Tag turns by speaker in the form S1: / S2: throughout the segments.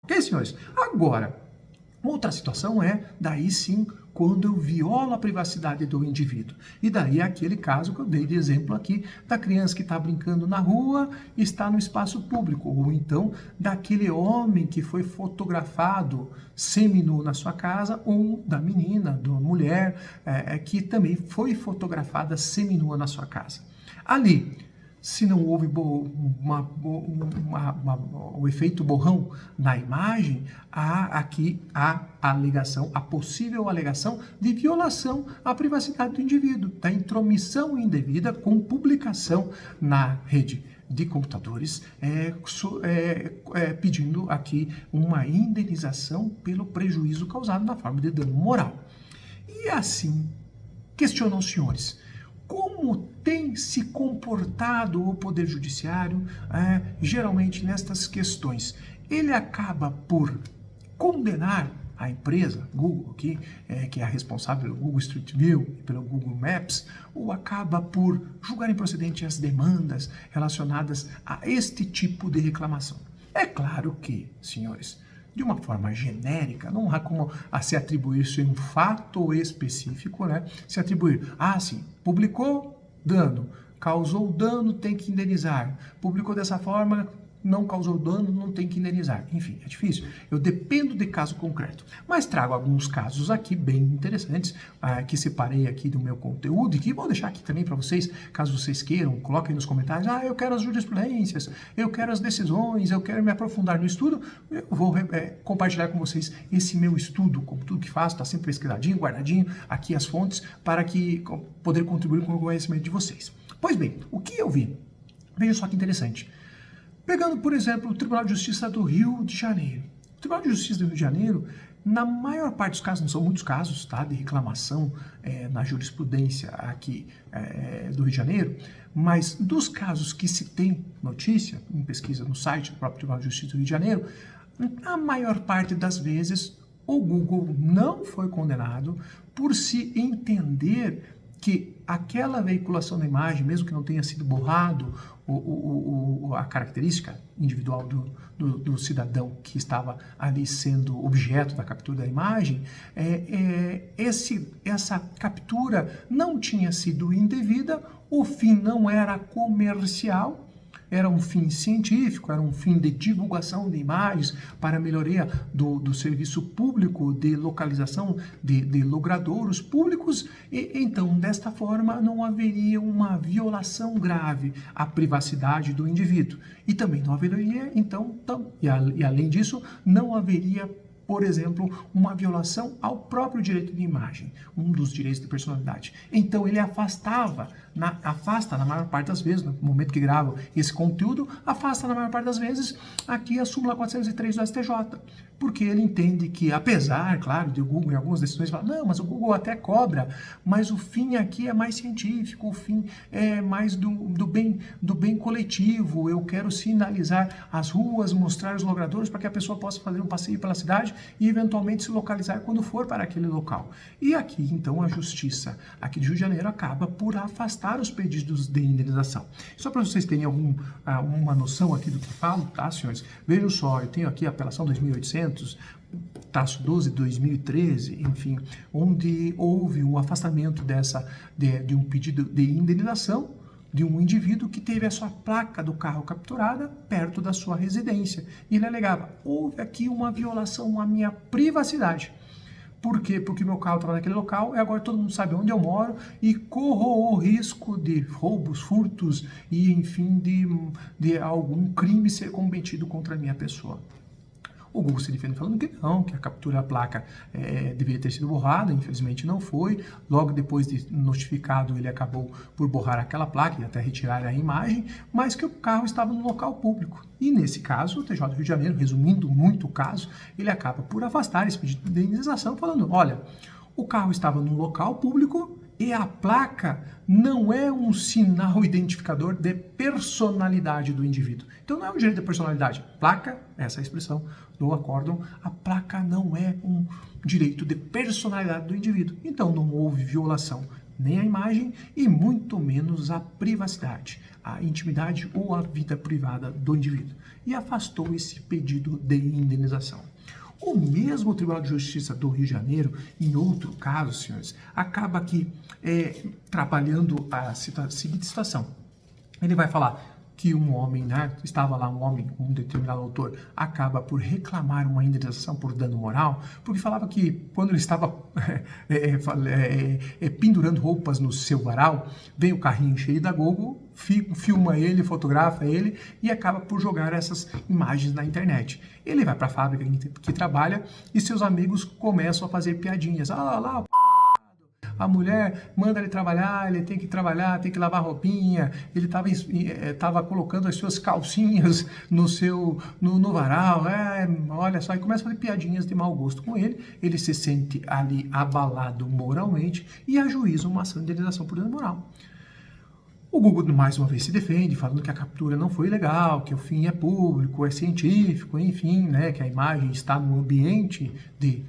S1: Ok, senhores? Agora, outra situação é, daí sim, quando eu violo a privacidade do indivíduo. E daí é aquele caso que eu dei de exemplo aqui, da criança que está brincando na rua e está no espaço público. Ou então, daquele homem que foi fotografado seminu na sua casa, ou da menina, da mulher, que também foi fotografada seminua na sua casa. Ali, se não houve o efeito borrão na imagem, há aqui a alegação, a possível alegação de violação à privacidade do indivíduo, da intromissão indevida com publicação na rede de computadores, pedindo aqui uma indenização pelo prejuízo causado na forma de dano moral. E assim, questionam os senhores, como tem se comportado o Poder Judiciário, geralmente nestas questões? Ele acaba por condenar a empresa Google, que é a responsável pelo Google Street View e pelo Google Maps, ou acaba por julgar improcedente as demandas relacionadas a este tipo de reclamação? É claro que, senhores, de uma forma genérica, não há como se atribuir isso em um fato específico, né? Se atribuir, sim, publicou, dano, causou dano, tem que indenizar. Publicou dessa forma, não causou dano, não tem que indenizar. Enfim, é difícil. Eu dependo de caso concreto. Mas trago alguns casos aqui bem interessantes, que separei aqui do meu conteúdo e que vou deixar aqui também para vocês, caso vocês queiram, coloquem nos comentários, eu quero as jurisprudências, eu quero as decisões, eu quero me aprofundar no estudo. Eu vou compartilhar com vocês esse meu estudo, como tudo que faço, está sempre pesquisadinho, guardadinho, aqui as fontes, para que poder contribuir com o conhecimento de vocês. Pois bem, o que eu vi? Veja só que interessante. Pegando, por exemplo, o Tribunal de Justiça do Rio de Janeiro. O Tribunal de Justiça do Rio de Janeiro, na maior parte dos casos, não são muitos casos, tá, de reclamação na jurisprudência aqui do Rio de Janeiro, mas dos casos que se tem notícia, em pesquisa no site do próprio Tribunal de Justiça do Rio de Janeiro, a maior parte das vezes o Google não foi condenado por se entender que aquela veiculação da imagem, mesmo que não tenha sido borrado a característica individual do cidadão que estava ali sendo objeto da captura da imagem, essa captura não tinha sido indevida, o fim não era comercial, era um fim científico, era um fim de divulgação de imagens para melhoria do serviço público de localização de logradouros públicos, e então, desta forma, não haveria uma violação grave à privacidade do indivíduo. E também não haveria, e além disso, não haveria, por exemplo, uma violação ao próprio direito de imagem, um dos direitos de personalidade. Então, ele afasta na maior parte das vezes, no momento que gravo esse conteúdo, afasta na maior parte das vezes aqui a súmula 403 do STJ, porque ele entende que, apesar, claro, de o Google em algumas decisões falar, não, mas o Google até cobra, mas o fim aqui é mais científico, o fim é mais do bem coletivo, eu quero sinalizar as ruas, mostrar os logradouros para que a pessoa possa fazer um passeio pela cidade e eventualmente se localizar quando for para aquele local. E aqui, então, a Justiça aqui de Rio de Janeiro acaba por afastar os pedidos de indenização. Só para vocês terem uma noção aqui do que falo, tá, senhores? Vejam só, eu tenho aqui a apelação 2800/12 de 2013, enfim, onde houve um afastamento de um pedido de indenização de um indivíduo que teve a sua placa do carro capturada perto da sua residência. E ele alegava, houve aqui uma violação à minha privacidade. Por quê? Porque meu carro estava naquele local e agora todo mundo sabe onde eu moro e corro o risco de roubos, furtos e, enfim, de algum crime ser cometido contra a minha pessoa. O Google se defende falando que não, que a captura da placa deveria ter sido borrada, infelizmente não foi. Logo depois de notificado, ele acabou por borrar aquela placa e até retirar a imagem, mas que o carro estava no local público. E nesse caso, o TJ do Rio de Janeiro, resumindo muito o caso, ele acaba por afastar esse pedido de indenização, falando, olha, o carro estava no local público e a placa não é um sinal identificador de personalidade do indivíduo. Então não é um direito de personalidade. Placa, essa é a expressão do acórdão, a placa não é um direito de personalidade do indivíduo. Então não houve violação nem a imagem e muito menos a privacidade, a intimidade ou a vida privada do indivíduo, e afastou esse pedido de indenização. O mesmo Tribunal de Justiça do Rio de Janeiro, em outro caso, senhores, acaba aqui trabalhando a seguinte situação. Ele vai falar que um homem, né, estava lá um homem, um determinado autor, acaba por reclamar uma indenização por dano moral, porque falava que quando ele estava pendurando roupas no seu varal, vem o carrinho cheio da Google, filma ele, fotografa ele e acaba por jogar essas imagens na internet. Ele vai para a fábrica que trabalha e seus amigos começam a fazer piadinhas. Ah, lá, a mulher manda ele trabalhar, ele tem que trabalhar, tem que lavar roupinha, ele estava colocando as suas calcinhas no varal, olha só, e começa a fazer piadinhas de mau gosto com ele se sente ali abalado moralmente e ajuiza uma ação de indenização por dano moral. O Google, mais uma vez, se defende, falando que a captura não foi legal, que o fim é público, é científico, enfim, né, que a imagem está no ambiente de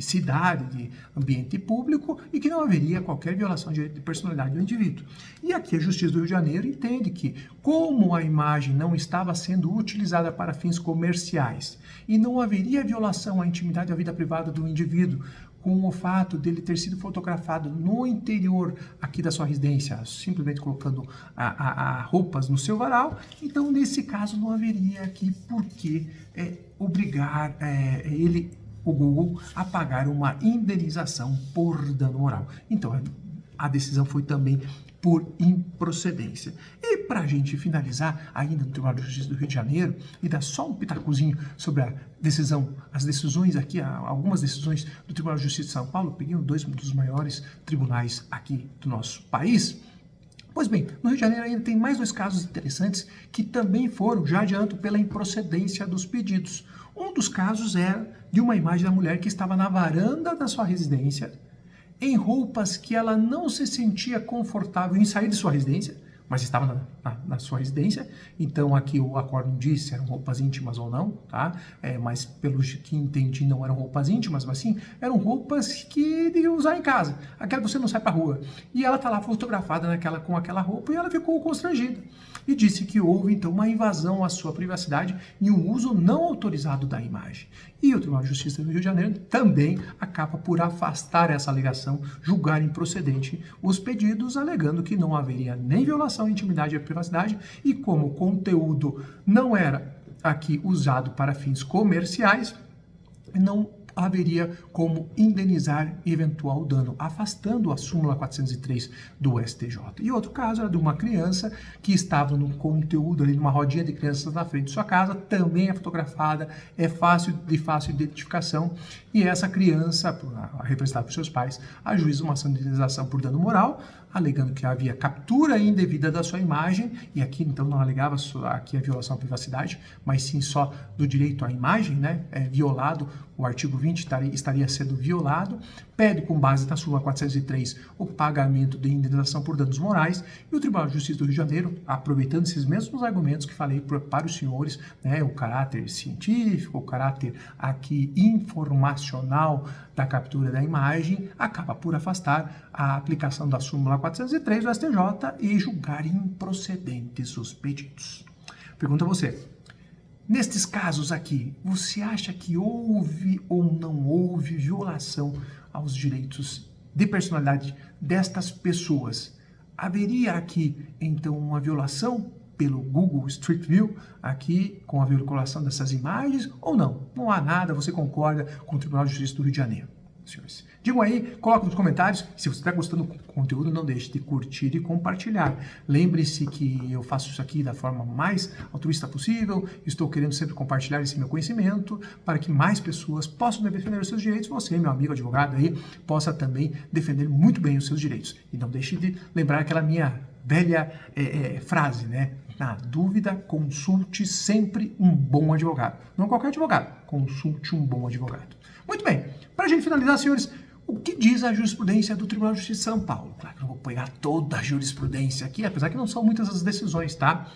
S1: cidade, de ambiente público, e que não haveria qualquer violação de direito de personalidade do indivíduo. E aqui a Justiça do Rio de Janeiro entende que, como a imagem não estava sendo utilizada para fins comerciais e não haveria violação à intimidade e à vida privada do indivíduo, com o fato dele ter sido fotografado no interior aqui da sua residência, simplesmente colocando roupas no seu varal, então nesse caso não haveria aqui por que obrigar o Google, a pagar uma indenização por dano moral. Então a decisão foi também por improcedência. E para a gente finalizar, ainda no Tribunal de Justiça do Rio de Janeiro, e dar só um pitacozinho sobre as decisões aqui, algumas decisões do Tribunal de Justiça de São Paulo, peguei dois dos maiores tribunais aqui do nosso país. Pois bem, no Rio de Janeiro ainda tem mais dois casos interessantes que também foram, já adianto, pela improcedência dos pedidos. Um dos casos é de uma imagem da mulher que estava na varanda da sua residência, em roupas que ela não se sentia confortável em sair de sua residência, mas estava na sua residência. Então aqui o acórdão diz se eram roupas íntimas ou não, tá? Mas pelo que entendi não eram roupas íntimas, mas sim eram roupas que de usar em casa, aquela que você não sai para rua. E ela está lá fotografada com aquela roupa e ela ficou constrangida. E disse que houve então uma invasão à sua privacidade e um uso não autorizado da imagem. E o Tribunal de Justiça do Rio de Janeiro também acaba por afastar essa alegação, julgar improcedente os pedidos, alegando que não haveria nem violação à intimidade e à privacidade e como o conteúdo não era aqui usado para fins comerciais, não haveria como indenizar eventual dano, afastando a súmula 403 do STJ. E outro caso era de uma criança que estava no conteúdo ali, numa rodinha de crianças na frente de sua casa, também é fotografada, é de fácil identificação, e essa criança, representada por seus pais, ajuiza uma ação de indenização por dano moral, alegando que havia captura indevida da sua imagem, e aqui então não alegava aqui a violação à privacidade, mas sim só do direito à imagem, né? Violado, o artigo 20 estaria sendo violado, pede com base na súmula 403 o pagamento de indenização por danos morais, e o Tribunal de Justiça do Rio de Janeiro, aproveitando esses mesmos argumentos que falei para os senhores, né, o caráter científico, o caráter aqui informacional da captura da imagem, acaba por afastar a aplicação da súmula 403 do STJ e julgar improcedentes os pedidos. Pergunta a você: nestes casos aqui, você acha que houve ou não houve violação aos direitos de personalidade destas pessoas? Haveria aqui, então, uma violação pelo Google Street View, aqui com a vinculação dessas imagens, ou não? Não há nada, você concorda com o Tribunal de Justiça do Rio de Janeiro, senhores? Digam aí, coloquem nos comentários. Se você está gostando do conteúdo, não deixe de curtir e compartilhar. Lembre-se que eu faço isso aqui da forma mais altruísta possível. Estou querendo sempre compartilhar esse meu conhecimento para que mais pessoas possam defender os seus direitos. Você, meu amigo advogado aí, possa também defender muito bem os seus direitos. E não deixe de lembrar aquela minha velha frase, né? Na dúvida, consulte sempre um bom advogado. Não qualquer advogado, consulte um bom advogado. Muito bem, para a gente finalizar, senhores, o que diz a jurisprudência do Tribunal de Justiça de São Paulo? Claro que eu não vou pegar toda a jurisprudência aqui, apesar que não são muitas as decisões, tá?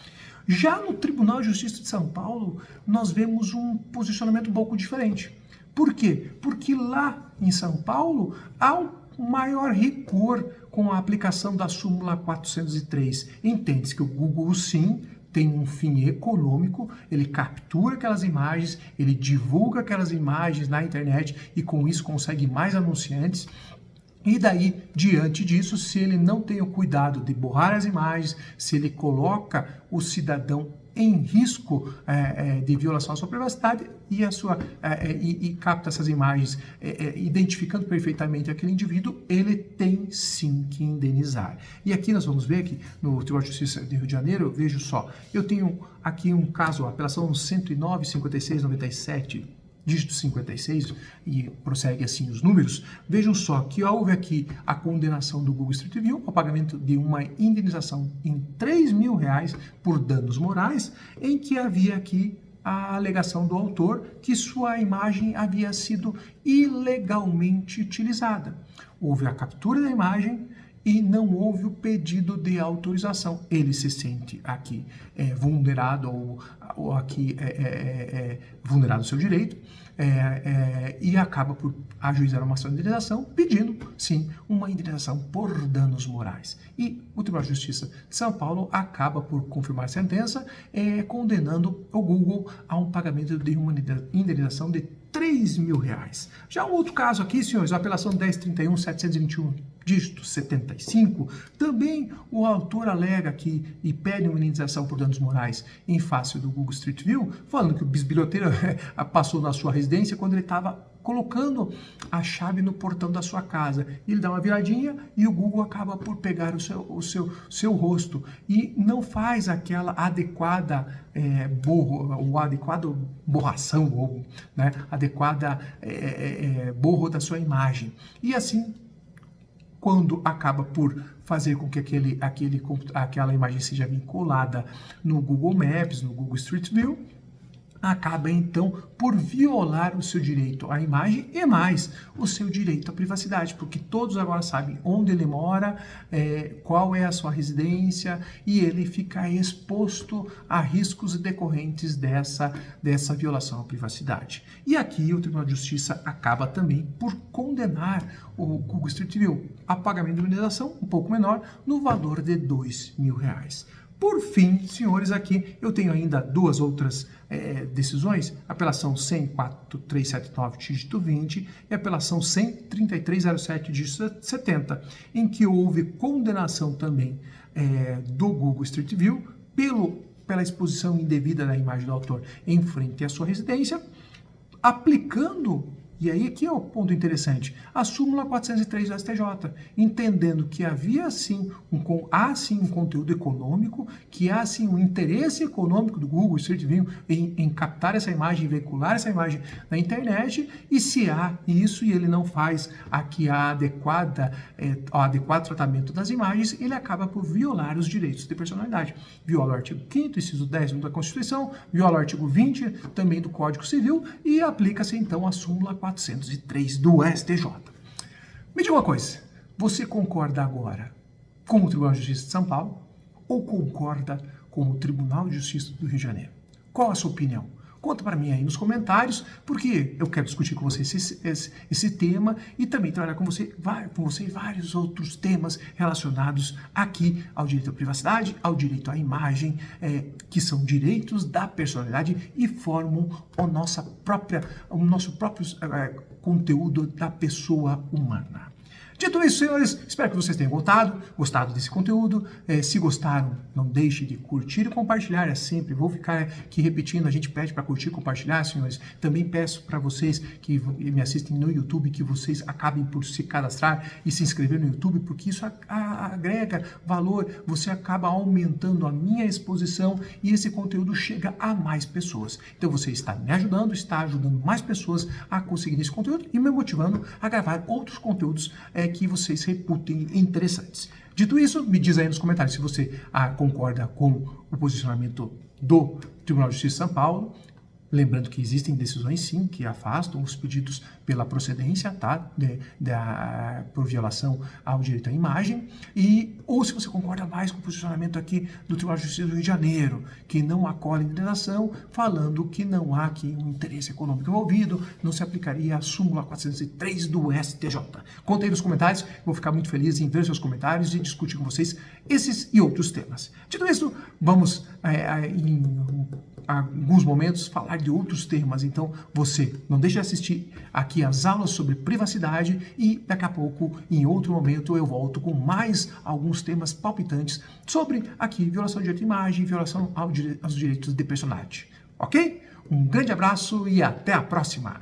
S1: Já no Tribunal de Justiça de São Paulo, nós vemos um posicionamento um pouco diferente. Por quê? Porque lá em São Paulo, ao maior rigor com a aplicação da súmula 403. Entende-se que o Google, sim, tem um fim econômico, ele captura aquelas imagens, ele divulga aquelas imagens na internet e com isso consegue mais anunciantes. E daí, diante disso, se ele não tem o cuidado de borrar as imagens, se ele coloca o cidadão em risco de violação à sua privacidade e capta essas imagens identificando perfeitamente aquele indivíduo, ele tem sim que indenizar. E aqui nós vamos ver que no Tribunal de Justiça do Rio de Janeiro, eu vejo só, eu tenho aqui um caso, a apelação 109.5697, dígito 56, e prossegue assim os números. Vejam só que houve aqui a condenação do Google Street View ao pagamento de uma indenização em R$3.000 por danos morais, em que havia aqui a alegação do autor que sua imagem havia sido ilegalmente utilizada. Houve a captura da imagem e não houve o pedido de autorização. Ele se sente aqui vulnerado ou aqui vulnerado o seu direito e acaba por ajuizar uma ação de indenização pedindo, sim, uma indenização por danos morais. E o Tribunal de Justiça de São Paulo acaba por confirmar a sentença condenando o Google a um pagamento de uma indenização de R$3.000. Já um outro caso aqui, senhores, a apelação 1031.721, dígito 75, também o autor alega aqui e pede uma indenização por danos morais em face do Google Street View, falando que o bisbilhoteiro passou na sua residência quando ele estava colocando a chave no portão da sua casa. Ele dá uma viradinha e o Google acaba por pegar o seu rosto e não faz aquela adequada borração, ou adequada borro da sua imagem. E assim, quando acaba por fazer com que aquela imagem seja vinculada no Google Maps, no Google Street View, acaba então por violar o seu direito à imagem e mais o seu direito à privacidade, porque todos agora sabem onde ele mora, qual é a sua residência e ele fica exposto a riscos decorrentes dessa violação à privacidade. E aqui o Tribunal de Justiça acaba também por condenar o Google Street View a pagamento de indenização um pouco menor, no valor de R$2.000. Por fim, senhores, aqui eu tenho ainda duas outras decisões, apelação 100.4379, dígito 20, e apelação 100.3307, dígito 70, em que houve condenação também do Google Street View pela exposição indevida da imagem do autor em frente à sua residência, aplicando, e aí aqui é o ponto interessante, a súmula 403 do STJ, entendendo que há sim um conteúdo econômico, que há sim um interesse econômico do Google Street View em captar essa imagem, veicular essa imagem na internet, e se há isso e ele não faz aqui o adequado tratamento das imagens, ele acaba por violar os direitos de personalidade. Viola o artigo 5º, inciso 10º da Constituição, viola o artigo 20 também do Código Civil e aplica-se então a súmula 403 do STJ. Me diga uma coisa, você concorda agora com o Tribunal de Justiça de São Paulo ou concorda com o Tribunal de Justiça do Rio de Janeiro? Qual a sua opinião? Conta para mim aí nos comentários, porque eu quero discutir com você esse tema e também trabalhar com você vários outros temas relacionados aqui ao direito à privacidade, ao direito à imagem, que são direitos da personalidade e formam o nosso próprio conteúdo da pessoa humana. Dito isso, senhores, espero que vocês tenham gostado desse conteúdo. Se gostaram, não deixe de curtir e compartilhar. Sempre vou ficar aqui repetindo, a gente pede para curtir e compartilhar, senhores. Também peço para vocês que me assistem no YouTube que vocês acabem por se cadastrar e se inscrever no YouTube, porque isso agrega valor, você acaba aumentando a minha exposição e esse conteúdo chega a mais pessoas. Então você está me ajudando, está ajudando mais pessoas a conseguir esse conteúdo e me motivando a gravar outros conteúdos que vocês reputem interessantes. Dito isso, me diz aí nos comentários se você concorda com o posicionamento do Tribunal de Justiça de São Paulo, Lembrando que existem decisões, sim, que afastam os pedidos pela procedência, tá? Por violação ao direito à imagem. Ou se você concorda mais com o posicionamento aqui do Tribunal de Justiça do Rio de Janeiro, que não acolhe a indenização, falando que não há aqui um interesse econômico envolvido, não se aplicaria a súmula 403 do STJ. Conta aí nos comentários, vou ficar muito feliz em ver seus comentários e discutir com vocês esses e outros temas. Dito isso, vamos em alguns momentos falar de outros temas, então você não deixe de assistir aqui as aulas sobre privacidade e daqui a pouco, em outro momento, eu volto com mais alguns temas palpitantes sobre aqui violação de direito à imagem e violação aos direitos de personalidade. Ok? Um grande abraço e até a próxima!